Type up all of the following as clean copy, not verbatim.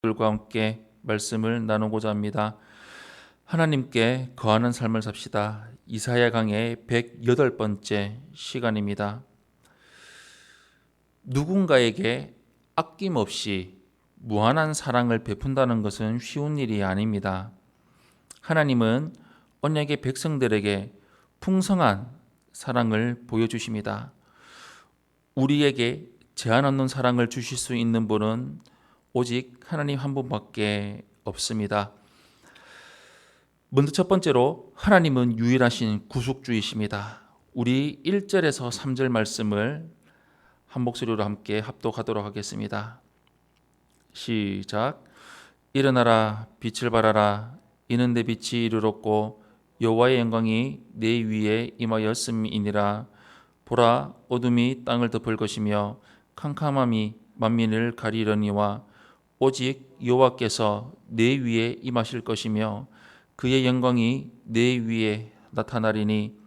들과 함께 말씀을 나누고자 합니다. 하나님께 거하는 삶을 삽시다. 이사야 강의 108번째 시간입니다. 누군가에게 아낌없이 무한한 사랑을 베푼다는 것은 쉬운 일이 아닙니다. 하나님은 언약의 백성들에게 풍성한 사랑을 보여주십니다. 우리에게 제한 없는 사랑을 주실 수 있는 분은 오직 하나님 한 분밖에 없습니다. 먼저 첫 번째로 하나님은 유일하신 구속주이십니다. 우리 1절에서 3절 말씀을 한 목소리로 함께 합독하도록 하겠습니다. 시작. 일어나라, 빛을 발하라. 이는 내 빛이 이르렀고 여호와의 영광이 내 위에 임하였음이니라. 보라, 어둠이 땅을 덮을 것이며 캄캄함이 만민을 가리려니와 오직 여호와께서 내 위에 임하실 것이며 그의 영광이 내 위에 나타나리니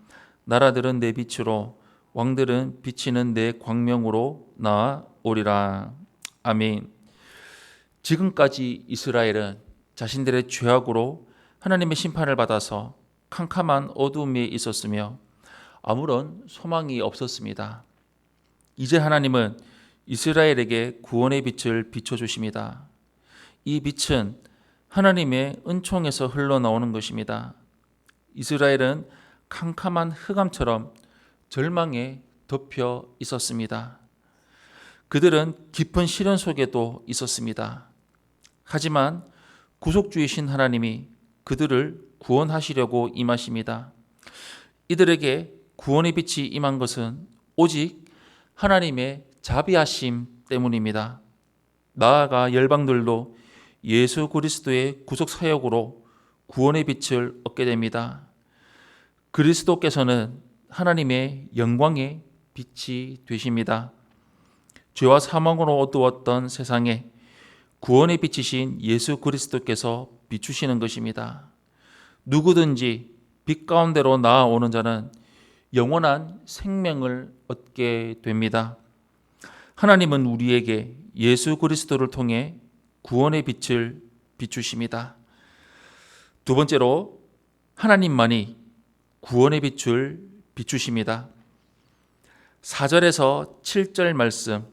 나라들은 내 빛으로 왕들은 비치는 내 광명으로 나아오리라. 아멘. 지금까지 이스라엘은 자신들의 죄악으로 하나님의 심판을 받아서 캄캄한 어둠에 있었으며 아무런 소망이 없었습니다. 이제 하나님은 이스라엘에게 구원의 빛을 비춰주십니다. 이 빛은 하나님의 은총에서 흘러나오는 것입니다. 이스라엘은 캄캄한 흑암처럼 절망에 덮여 있었습니다. 그들은 깊은 시련 속에도 있었습니다. 하지만 구속주이신 하나님이 그들을 구원하시려고 임하십니다. 이들에게 구원의 빛이 임한 것은 오직 하나님의 자비하심 때문입니다. 나아가 열방들도 예수 그리스도의 구속 사역으로 구원의 빛을 얻게 됩니다. 그리스도께서는 하나님의 영광의 빛이 되십니다. 죄와 사망으로 어두웠던 세상에 구원의 빛이신 예수 그리스도께서 비추시는 것입니다. 누구든지 빛 가운데로 나아오는 자는 영원한 생명을 얻게 됩니다. 하나님은 우리에게 예수 그리스도를 통해 구원의 빛을 비추십니다. 두 번째로 하나님만이 구원의 빛을 비추십니다. 4절에서 7절 말씀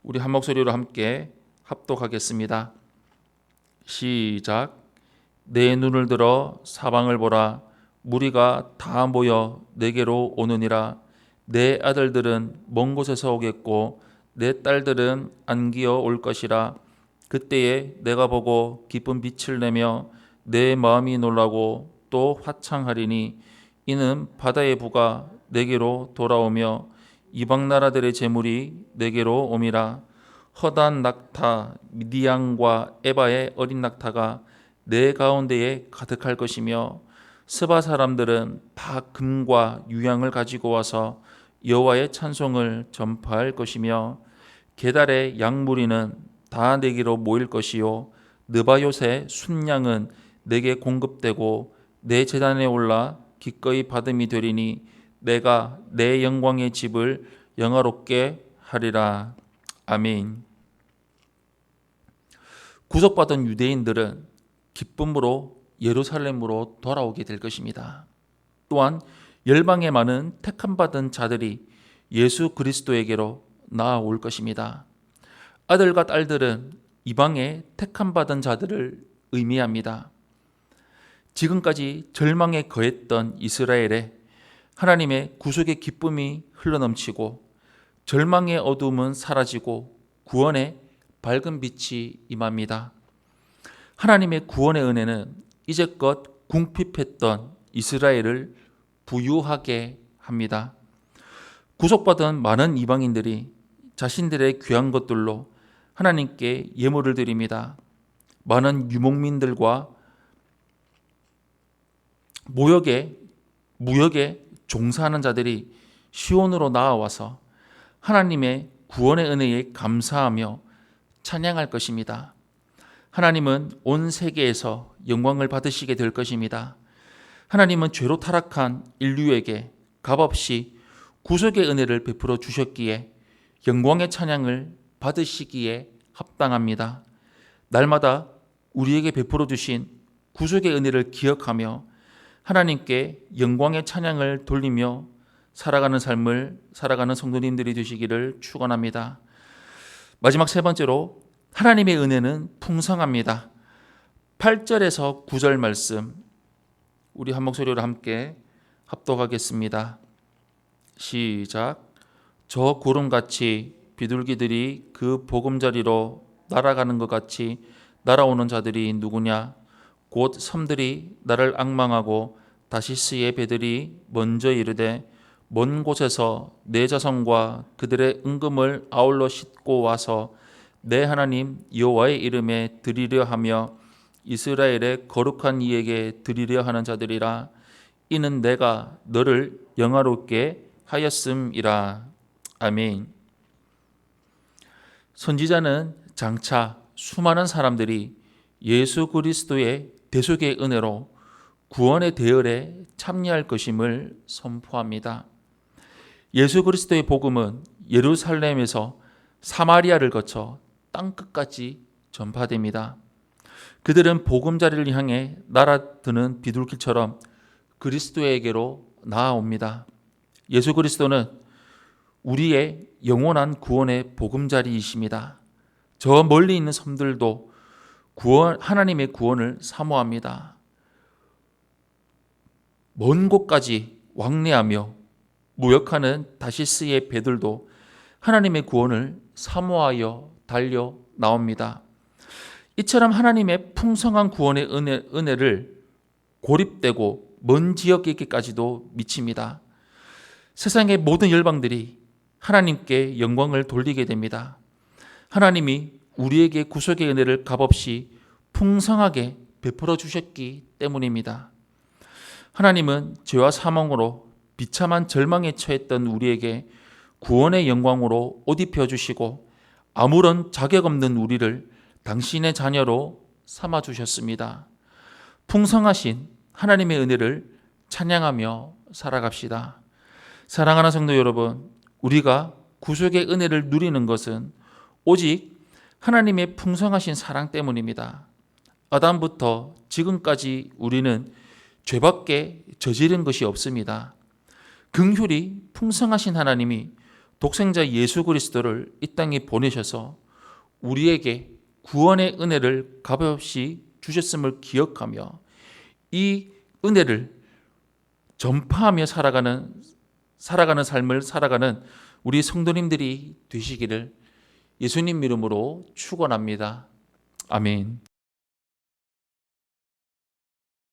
우리 한 목소리로 함께 합독하겠습니다. 시작. 내 눈을 들어 사방을 보라. 무리가 다 모여 내게로 오느니라. 내 아들들은 먼 곳에서 오겠고 내 딸들은 안기어 올 것이라. 그때에 내가 보고 기쁜 빛을 내며 내 마음이 놀라고 또 화창하리니 이는 바다의 부가 내게로 돌아오며 이방 나라들의 재물이 내게로 옴이라. 허단 낙타 미디안과 에바의 어린 낙타가 내 가운데에 가득할 것이며 스바 사람들은 다 금과 유향을 가지고 와서 여호와의 찬송을 전파할 것이며 게달의 양무리는 다 내게로 모일 것이요 느바요의 순양은 내게 공급되고 내 제단에 올라 기꺼이 받음이 되리니 내가 내 영광의 집을 영화롭게 하리라. 아멘. 구속받은 유대인들은 기쁨으로 예루살렘으로 돌아오게 될 것입니다. 또한 열방에 많은 택함받은 자들이 예수 그리스도에게로 나아올 것입니다. 아들과 딸들은 이방의 택함받은 자들을 의미합니다. 지금까지 절망에 거했던 이스라엘에 하나님의 구속의 기쁨이 흘러넘치고 절망의 어둠은 사라지고 구원의 밝은 빛이 임합니다. 하나님의 구원의 은혜는 이제껏 궁핍했던 이스라엘을 부유하게 합니다. 구속받은 많은 이방인들이 자신들의 귀한 것들로 하나님께 예물을 드립니다. 많은 유목민들과 무역에 종사하는 자들이 시온으로 나아와서 하나님의 구원의 은혜에 감사하며 찬양할 것입니다. 하나님은 온 세계에서 영광을 받으시게 될 것입니다. 하나님은 죄로 타락한 인류에게 값없이 구속의 은혜를 베풀어 주셨기에 영광의 찬양을 받으시기에 합당합니다. 날마다 우리에게 베풀어 주신 구속의 은혜를 기억하며 하나님께 영광의 찬양을 돌리며 살아가는 삶을 살아가는 성도님들이 되시기를 축원합니다. 마지막 세 번째로 하나님의 은혜는 풍성합니다. 8절에서 9절 말씀 우리 한 목소리로 함께 합독하겠습니다. 시작. 저 구름같이 비둘기들이 그 보금자리로 날아가는 것 같이 날아오는 자들이 누구냐? 곧 섬들이 나를 앙망하고 다시스의 배들이 먼저 이르되 먼 곳에서 내 자손과 그들의 은금을 아울러 싣고 와서 내 하나님 여호와의 이름에 드리려 하며 이스라엘의 거룩한 이에게 드리려 하는 자들이라. 이는 내가 너를 영화롭게 하였음이라. 아멘. 선지자는 장차 수많은 사람들이 예수 그리스도의 대속의 은혜로 구원의 대열에 참여할 것임을 선포합니다. 예수 그리스도의 복음은 예루살렘에서 사마리아를 거쳐 땅끝까지 전파됩니다. 그들은 보금자리를 향해 날아드는 비둘기처럼 그리스도에게로 나아옵니다. 예수 그리스도는 우리의 영원한 구원의 보금자리이십니다. 저 멀리 있는 섬들도 하나님의 구원을 사모합니다. 먼 곳까지 왕래하며 무역하는 다시스의 배들도 하나님의 구원을 사모하여 달려 나옵니다. 이처럼 하나님의 풍성한 구원의 은혜를 고립되고 먼 지역에게까지도 미칩니다. 세상의 모든 열방들이 하나님께 영광을 돌리게 됩니다. 하나님이 우리에게 구속의 은혜를 값없이 풍성하게 베풀어 주셨기 때문입니다. 하나님은 죄와 사망으로 비참한 절망에 처했던 우리에게 구원의 영광으로 옷 입혀 주시고 아무런 자격 없는 우리를 당신의 자녀로 삼아 주셨습니다. 풍성하신 하나님의 은혜를 찬양하며 살아갑시다. 사랑하는 성도 여러분, 우리가 구속의 은혜를 누리는 것은 오직 하나님의 풍성하신 사랑 때문입니다. 아담부터 지금까지 우리는 죄밖에 저지른 것이 없습니다. 긍휼이 풍성하신 하나님이 독생자 예수 그리스도를 이 땅에 보내셔서 우리에게 구원의 은혜를 값없이 주셨음을 기억하며 이 은혜를 전파하며 살아가는 삶을 살아가는 우리 성도님들이 되시기를 예수님 이름으로 축원합니다. 아멘.